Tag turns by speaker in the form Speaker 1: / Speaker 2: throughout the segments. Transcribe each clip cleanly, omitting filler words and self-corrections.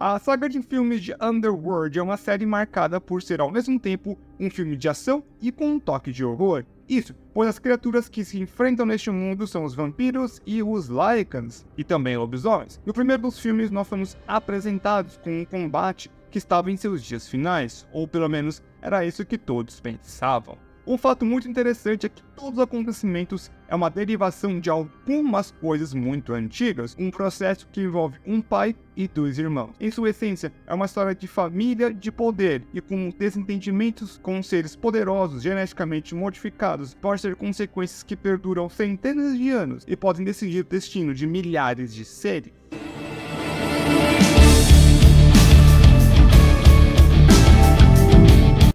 Speaker 1: A saga de filmes de Underworld é uma série marcada por ser ao mesmo tempo um filme de ação e com um toque de horror. Isso, pois as criaturas que se enfrentam neste mundo são os vampiros e os Lycans, e também lobisomens. No primeiro dos filmes nós fomos apresentados com um combate que estava em seus dias finais, ou pelo menos era isso que todos pensavam. Um fato muito interessante é que todos os acontecimentos é uma derivação de algumas coisas muito antigas, um processo que envolve um pai e dois irmãos. Em sua essência, é uma história de família, de poder e com desentendimentos com seres poderosos geneticamente modificados, pode ter consequências que perduram centenas de anos e podem decidir o destino de milhares de seres.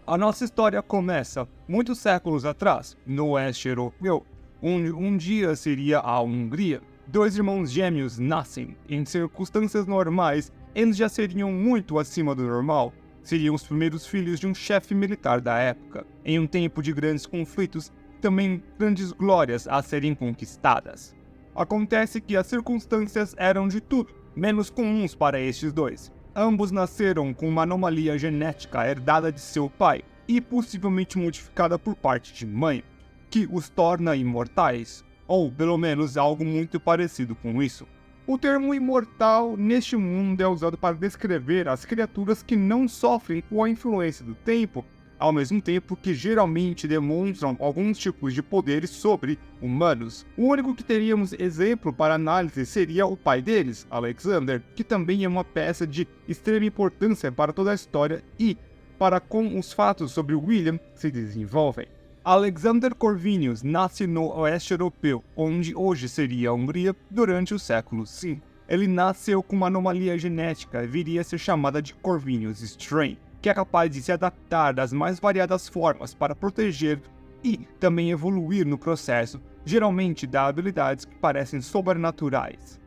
Speaker 1: A nossa história começa muitos séculos atrás, no oeste europeu, onde um dia seria a Hungria. Dois irmãos gêmeos nascem. Em circunstâncias normais, eles já seriam muito acima do normal. Seriam os primeiros filhos de um chefe militar da época. Em um tempo de grandes conflitos, também grandes glórias a serem conquistadas. Acontece que as circunstâncias eram de tudo, menos comuns para estes dois. Ambos nasceram com uma anomalia genética herdada de seu pai e possivelmente modificada por parte de mãe, que os torna imortais, ou pelo menos algo muito parecido com isso. O termo imortal neste mundo é usado para descrever as criaturas que não sofrem com a influência do tempo, ao mesmo tempo que geralmente demonstram alguns tipos de poderes sobre humanos. O único que teríamos exemplo para análise seria o pai deles, Alexander, que também é uma peça de extrema importância para toda a história e para como os fatos sobre William se desenvolvem. Alexander Corvinus nasce no oeste europeu, onde hoje seria a Hungria, durante o século V. Ele nasceu com uma anomalia genética e viria a ser chamada de Corvinus Strain, que é capaz de se adaptar das mais variadas formas para proteger e também evoluir no processo, geralmente dá habilidades que parecem sobrenaturais.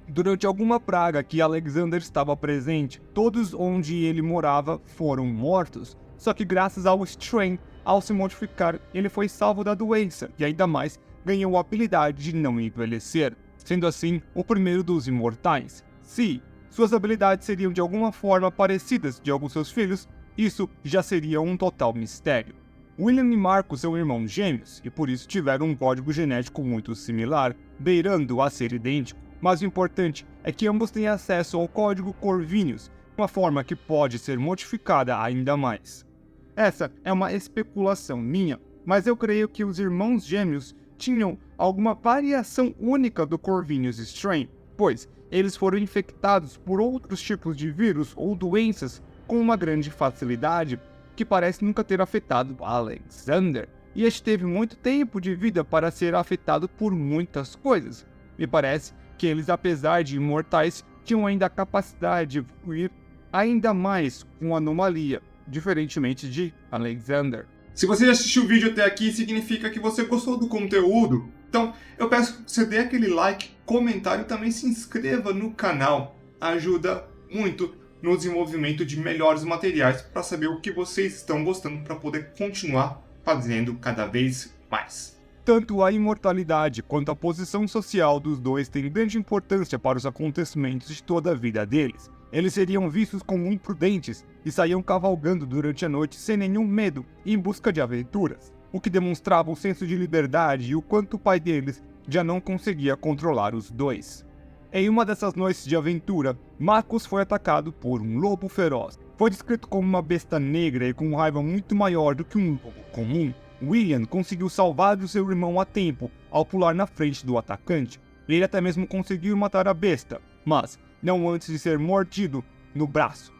Speaker 1: Durante alguma praga que Alexander estava presente, todos onde ele morava foram mortos, só que graças ao Strain, ao se modificar, ele foi salvo da doença e ainda mais ganhou a habilidade de não envelhecer, sendo assim o primeiro dos imortais. Se suas habilidades seriam de alguma forma parecidas de alguns seus filhos, isso já seria um total mistério. William e Marcus são irmãos gêmeos e por isso tiveram um código genético muito similar, beirando a ser idêntico, mas o importante é que ambos têm acesso ao código Corvinus, uma forma que pode ser modificada ainda mais. Essa é uma especulação minha, mas eu creio que os irmãos gêmeos tinham alguma variação única do Corvinus Strain, pois eles foram infectados por outros tipos de vírus ou doenças com uma grande facilidade, que parece nunca ter afetado Alexander, e este teve muito tempo de vida para ser afetado por muitas coisas. Me parece que eles, apesar de imortais, tinham ainda a capacidade de evoluir ainda mais com anomalia, diferentemente de Alexander. Se você já assistiu o vídeo até aqui, significa que você gostou do conteúdo. Então, eu peço que você dê aquele like, comentário e também se inscreva no canal. Ajuda muito no desenvolvimento de melhores materiais para saber o que vocês estão gostando para poder continuar fazendo cada vez mais. Tanto a imortalidade quanto a posição social dos dois têm grande importância para os acontecimentos de toda a vida deles. Eles seriam vistos como imprudentes e saíam cavalgando durante a noite sem nenhum medo em busca de aventuras, o que demonstrava o senso de liberdade e o quanto o pai deles já não conseguia controlar os dois. Em uma dessas noites de aventura, Marcus foi atacado por um lobo feroz. Foi descrito como uma besta negra e com raiva muito maior do que um lobo comum. William conseguiu salvar o seu irmão a tempo ao pular na frente do atacante. Ele até mesmo conseguiu matar a besta, mas não antes de ser mordido no braço.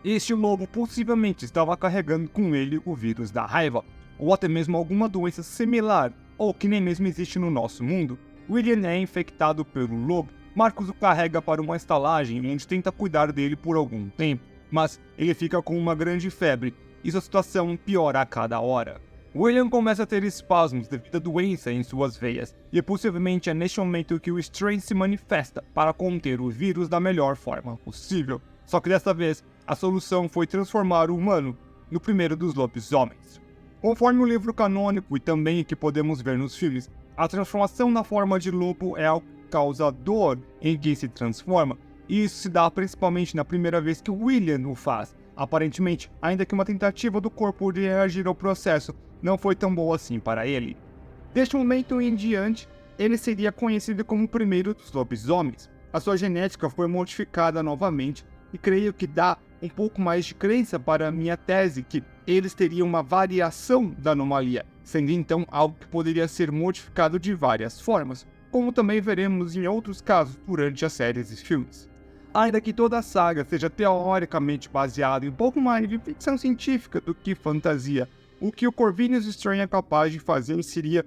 Speaker 1: Este lobo possivelmente estava carregando com ele o vírus da raiva, ou até mesmo alguma doença similar, ou que nem mesmo existe no nosso mundo. William é infectado pelo lobo. Marcus o carrega para uma estalagem onde tenta cuidar dele por algum tempo, mas ele fica com uma grande febre e sua situação piora a cada hora. William começa a ter espasmos devido à doença em suas veias, e possivelmente é neste momento que o Strain se manifesta para conter o vírus da melhor forma possível. Só que dessa vez, a solução foi transformar o humano no primeiro dos lobisomens. Conforme o livro canônico e também que podemos ver nos filmes, a transformação na forma de lobo é algo que causa dor em quem se transforma, e isso se dá principalmente na primeira vez que William o faz. Aparentemente, ainda que uma tentativa do corpo de reagir ao processo não foi tão boa assim para ele. Deste momento em diante, ele seria conhecido como o primeiro dos lobisomens. A sua genética foi modificada novamente e creio que dá um pouco mais de crença para a minha tese que eles teriam uma variação da anomalia, sendo então algo que poderia ser modificado de várias formas, como também veremos em outros casos durante as séries e filmes. Ainda que toda a saga seja teoricamente baseada em um pouco mais de ficção científica do que fantasia, o que o Corvinus Strange é capaz de fazer seria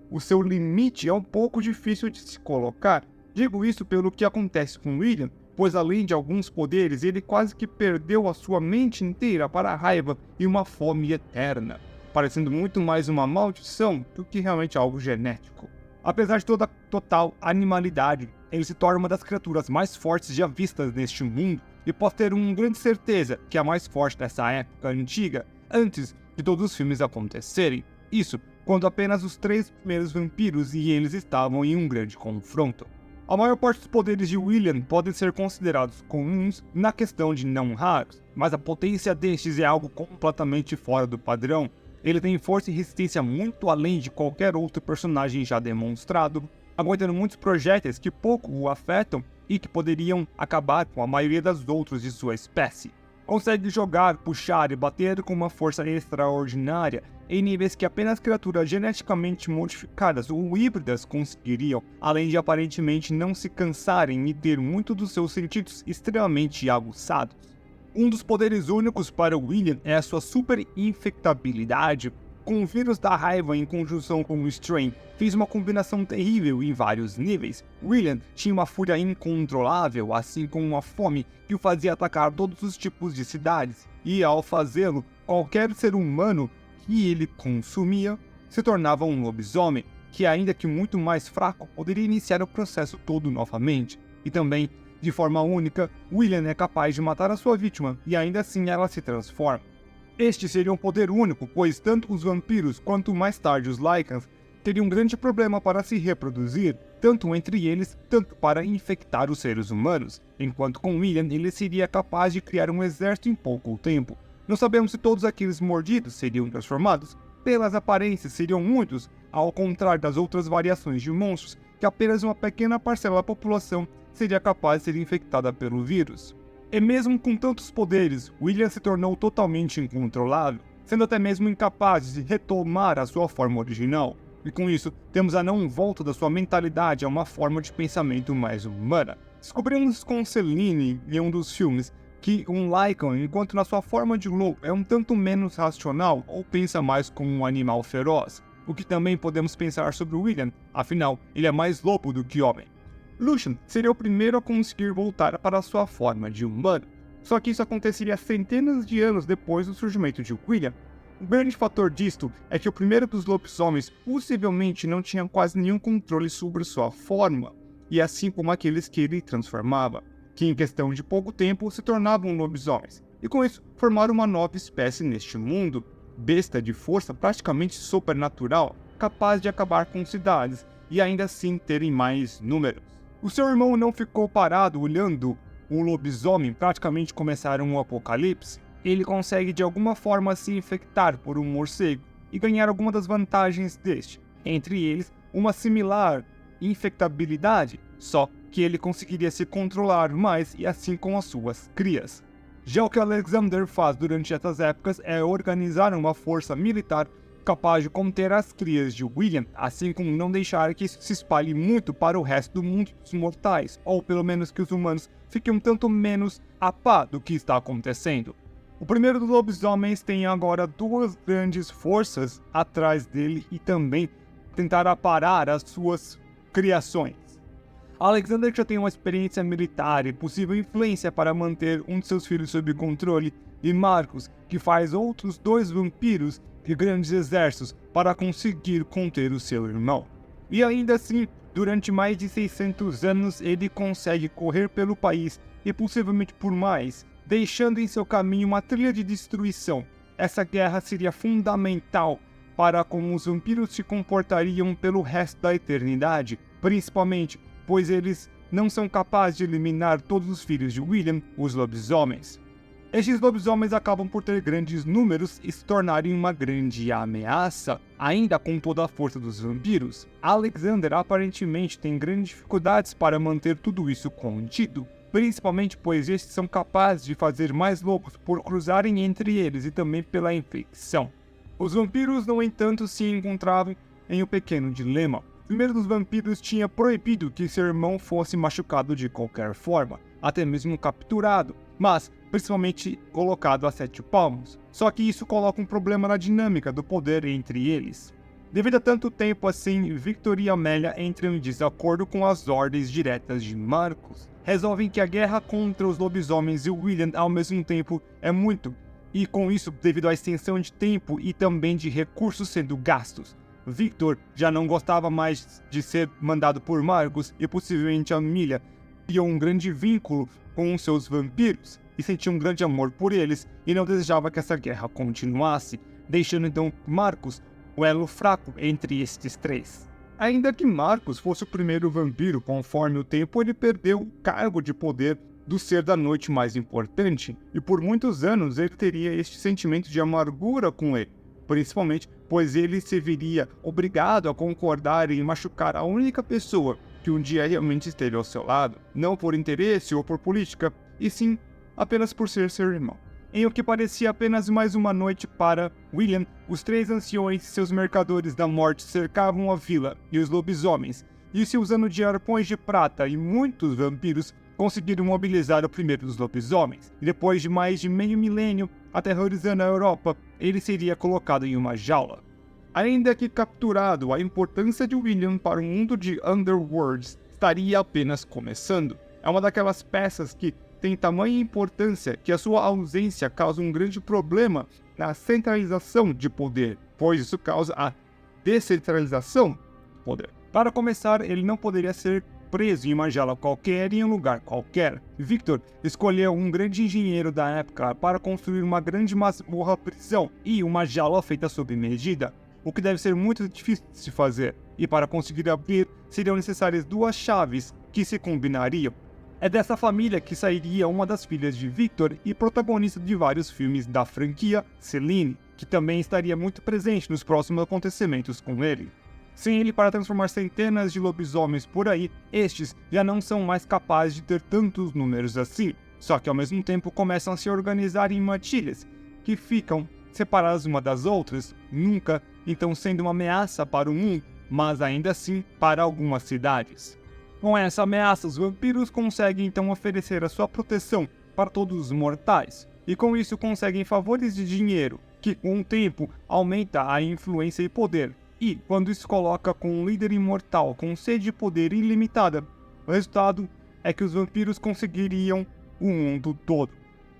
Speaker 1: o seu limite é um pouco difícil de se colocar. Digo isso pelo que acontece com William, pois além de alguns poderes, ele quase que perdeu a sua mente inteira para a raiva e uma fome eterna, parecendo muito mais uma maldição do que realmente algo genético. Apesar de toda a total animalidade, ele se torna uma das criaturas mais fortes já vistas neste mundo, e posso ter uma grande certeza que é a mais forte dessa época antiga, antes de todos os filmes acontecerem. Isso quando apenas os 3 primeiros vampiros e eles estavam em um grande confronto. A maior parte dos poderes de William podem ser considerados comuns na questão de não raros, mas a potência destes é algo completamente fora do padrão. Ele tem força e resistência muito além de qualquer outro personagem já demonstrado, aguentando muitos projéteis que pouco o afetam e que poderiam acabar com a maioria das outros de sua espécie. Consegue jogar, puxar e bater com uma força extraordinária em níveis que apenas criaturas geneticamente modificadas ou híbridas conseguiriam, além de aparentemente não se cansarem e ter muito dos seus sentidos extremamente aguçados. Um dos poderes únicos para William é a sua super infectabilidade. Com o vírus da raiva em conjunção com o Strange, fez uma combinação terrível em vários níveis. William tinha uma fúria incontrolável, assim como uma fome que o fazia atacar todos os tipos de cidades, e ao fazê-lo, qualquer ser humano que ele consumia se tornava um lobisomem, que ainda que muito mais fraco, poderia iniciar o processo todo novamente. E também, de forma única, William é capaz de matar a sua vítima, e ainda assim ela se transforma. Este seria um poder único, pois tanto os vampiros quanto mais tarde os Lycans teriam um grande problema para se reproduzir, tanto entre eles, tanto para infectar os seres humanos, enquanto com William ele seria capaz de criar um exército em pouco tempo. Não sabemos se todos aqueles mordidos seriam transformados, pelas aparências seriam muitos, ao contrário das outras variações de monstros, que apenas uma pequena parcela da população seria capaz de ser infectada pelo vírus. E mesmo com tantos poderes, William se tornou totalmente incontrolável, sendo até mesmo incapaz de retomar a sua forma original. E com isso, temos a não volta da sua mentalidade a uma forma de pensamento mais humana. Descobrimos com Selene, em um dos filmes, que um Lycan, enquanto na sua forma de lobo, é um tanto menos racional ou pensa mais como um animal feroz. O que também podemos pensar sobre William, afinal, ele é mais lobo do que homem. Lucian seria o primeiro a conseguir voltar para sua forma de humano, só que isso aconteceria centenas de anos depois do surgimento de William. O grande fator disto é que o primeiro dos lobisomens possivelmente não tinha quase nenhum controle sobre sua forma, e assim como aqueles que ele transformava, que em questão de pouco tempo se tornavam lobisomens, e com isso formaram uma nova espécie neste mundo, besta de força praticamente supernatural, capaz de acabar com cidades e ainda assim terem mais números. O seu irmão não ficou parado olhando um lobisomem praticamente começar um apocalipse. Ele consegue de alguma forma se infectar por um morcego e ganhar algumas das vantagens deste, entre eles uma similar infectabilidade, só que ele conseguiria se controlar mais e assim com as suas crias. Já o que Alexander faz durante essas épocas é organizar uma força militar capaz de conter as crias de William, assim como não deixar que isso se espalhe muito para o resto do mundo dos mortais, ou pelo menos que os humanos fiquem um tanto menos a par do que está acontecendo. O primeiro dos lobisomens tem agora 2 grandes forças atrás dele e também tentar parar as suas criações. Alexander já tem uma experiência militar e possível influência para manter um de seus filhos sob controle, e Marcus, que faz outros 2 vampiros e grandes exércitos para conseguir conter o seu irmão. E ainda assim, durante mais de 600 anos ele consegue correr pelo país e possivelmente por mais, deixando em seu caminho uma trilha de destruição. Essa guerra seria fundamental para como os vampiros se comportariam pelo resto da eternidade, principalmente pois eles não são capazes de eliminar todos os filhos de William, os lobisomens. Estes lobisomens acabam por ter grandes números e se tornarem uma grande ameaça, ainda com toda a força dos vampiros. Alexander aparentemente tem grandes dificuldades para manter tudo isso contido, principalmente pois estes são capazes de fazer mais lobos por cruzarem entre eles e também pela infecção. Os vampiros, no entanto, se encontravam em um pequeno dilema. O primeiro dos vampiros tinha proibido que seu irmão fosse machucado de qualquer forma, até mesmo capturado, mas principalmente colocado a 7 palmos. Só que isso coloca um problema na dinâmica do poder entre eles. Devido a tanto tempo assim, Victor e Amélia entram em desacordo com as ordens diretas de Marcus. Resolvem que a guerra contra os lobisomens e William ao mesmo tempo é muito, e com isso devido à extensão de tempo e também de recursos sendo gastos. Victor já não gostava mais de ser mandado por Marcus e possivelmente Amélia criou um grande vínculo com os seus vampiros e sentia um grande amor por eles e não desejava que essa guerra continuasse, deixando então Marcus o elo fraco entre estes três. Ainda que Marcus fosse o primeiro vampiro, conforme o tempo ele perdeu o cargo de poder do ser da noite mais importante, e por muitos anos ele teria este sentimento de amargura com ele, principalmente pois ele se viria obrigado a concordar em machucar a única pessoa que um dia realmente esteve ao seu lado, não por interesse ou por política, e sim apenas por ser seu irmão. Em o que parecia apenas mais uma noite para William, os 3 anciões e seus mercadores da morte cercavam a vila e os lobisomens, e se usando de arpões de prata e muitos vampiros, conseguiram mobilizar o primeiro dos lobisomens, e depois de mais de meio milênio, aterrorizando a Europa, ele seria colocado em uma jaula. Ainda que capturado, a importância de William para o mundo de Underworlds estaria apenas começando. É uma daquelas peças que tem tamanha importância que a sua ausência causa um grande problema na centralização de poder, pois isso causa a descentralização do poder. Para começar, ele não poderia ser preso em uma jaula qualquer e em um lugar qualquer. Victor escolheu um grande engenheiro da época para construir uma grande masmorra prisão e uma jaula feita sob medida, o que deve ser muito difícil de se fazer, e para conseguir abrir seriam necessárias 2 chaves que se combinariam. É dessa família que sairia uma das filhas de Victor e protagonista de vários filmes da franquia, Celine, que também estaria muito presente nos próximos acontecimentos com ele. Sem ele para transformar centenas de lobisomens por aí, estes já não são mais capazes de ter tantos números assim, só que ao mesmo tempo começam a se organizar em matilhas, que ficam separadas uma das outras, nunca então sendo uma ameaça para o mundo, mas ainda assim para algumas cidades. Com essa ameaça, os vampiros conseguem então oferecer a sua proteção para todos os mortais, e com isso conseguem favores de dinheiro, que com o tempo aumenta a influência e poder, e quando isso coloca com um líder imortal com sede de poder ilimitada, o resultado é que os vampiros conseguiriam o mundo todo.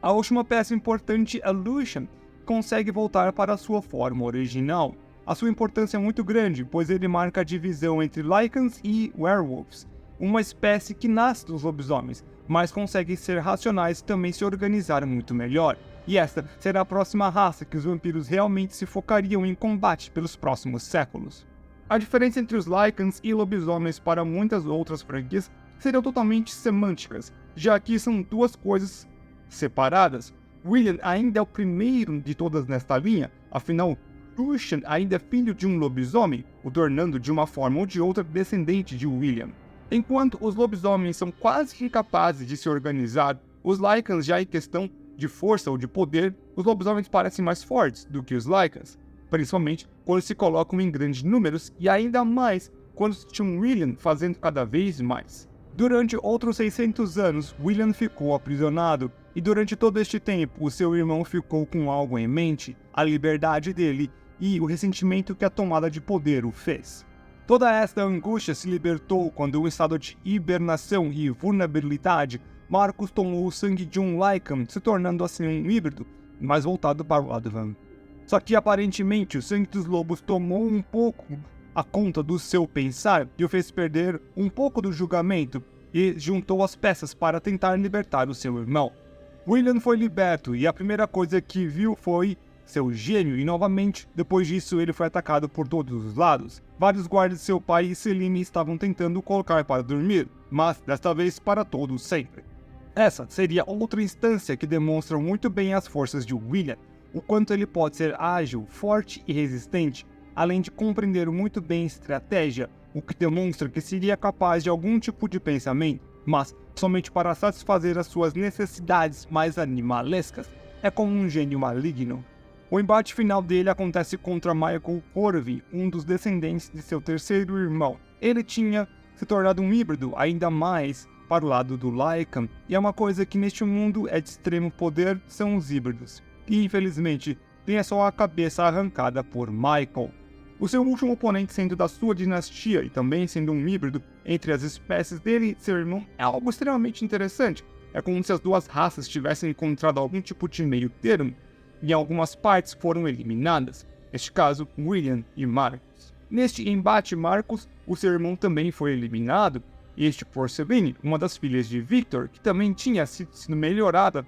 Speaker 1: A última peça importante é Lucian, que consegue voltar para a sua forma original. A sua importância é muito grande, pois ele marca a divisão entre Lycans e Werewolves, uma espécie que nasce dos lobisomens, mas conseguem ser racionais e também se organizar muito melhor. E esta será a próxima raça que os vampiros realmente se focariam em combate pelos próximos séculos. A diferença entre os Lycans e lobisomens para muitas outras franquias seriam totalmente semânticas, já que são 2 coisas separadas. William ainda é o primeiro de todas nesta linha, afinal, Lucian ainda é filho de um lobisomem, o tornando de uma forma ou de outra descendente de William. Enquanto os lobisomens são quase incapazes de se organizar, os Lycans já em questão de força ou de poder, os lobisomens parecem mais fortes do que os Lycans, principalmente quando se colocam em grandes números e ainda mais quando se tinha um William fazendo cada vez mais. Durante outros 600 anos, William ficou aprisionado e durante todo este tempo o seu irmão ficou com algo em mente, a liberdade dele e o ressentimento que a tomada de poder o fez. Toda esta angústia se libertou quando, em estado de hibernação e vulnerabilidade, Marcus tomou o sangue de um Lycan, se tornando assim um híbrido, mais voltado para o lado vampiro. Só que aparentemente o sangue dos lobos tomou um pouco a conta do seu pensar e o fez perder um pouco do julgamento e juntou as peças para tentar libertar o seu irmão. William foi liberto e a primeira coisa que viu foi seu gênio, e novamente, depois disso ele foi atacado por todos os lados. Vários guardas de seu pai e Celine estavam tentando o colocar para dormir, mas desta vez para todo sempre. Essa seria outra instância que demonstra muito bem as forças de William, o quanto ele pode ser ágil, forte e resistente, além de compreender muito bem estratégia, o que demonstra que seria capaz de algum tipo de pensamento, mas somente para satisfazer as suas necessidades mais animalescas. É como um gênio maligno. O embate final dele acontece contra Michael Corvin, um dos descendentes de seu terceiro irmão. Ele tinha se tornado um híbrido ainda mais para o lado do Lycan, e é uma coisa que neste mundo é de extremo poder, são os híbridos, e infelizmente tem só a cabeça arrancada por Michael. O seu último oponente sendo da sua dinastia e também sendo um híbrido entre as espécies dele e seu irmão é algo extremamente interessante. É como se as duas raças tivessem encontrado algum tipo de meio termo, e algumas partes foram eliminadas, neste caso William e Marcus. Neste embate Marcus, o seu irmão também foi eliminado, este por Sabine, uma das filhas de Victor, que também tinha sido melhorada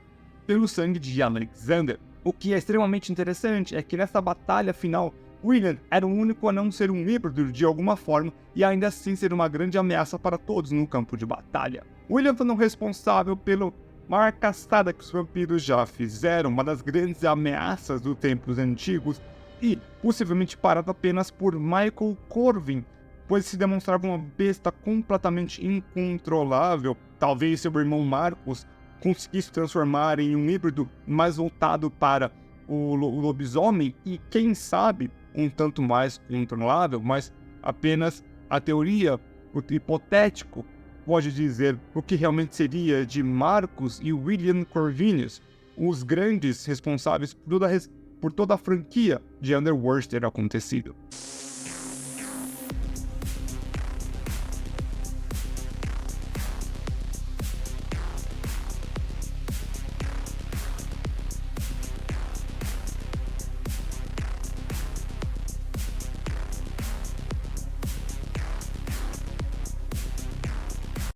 Speaker 1: pelo sangue de Alexander. O que é extremamente interessante é que nessa batalha final, William era o único a não ser um híbrido de alguma forma e ainda assim ser uma grande ameaça para todos no campo de batalha. William foi responsável pela maior caçada que os vampiros já fizeram, uma das grandes ameaças dos tempos antigos, e possivelmente parado apenas por Michael Corvin, pois se demonstrava uma besta completamente incontrolável. Talvez seu irmão Marcus conseguisse transformar em um híbrido mais voltado para o lobisomem e, quem sabe, um tanto mais controlável, mas apenas a teoria, o hipotético, pode dizer o que realmente seria de Marcus e William Corvinus, os grandes responsáveis por toda a franquia de Underworld ter acontecido.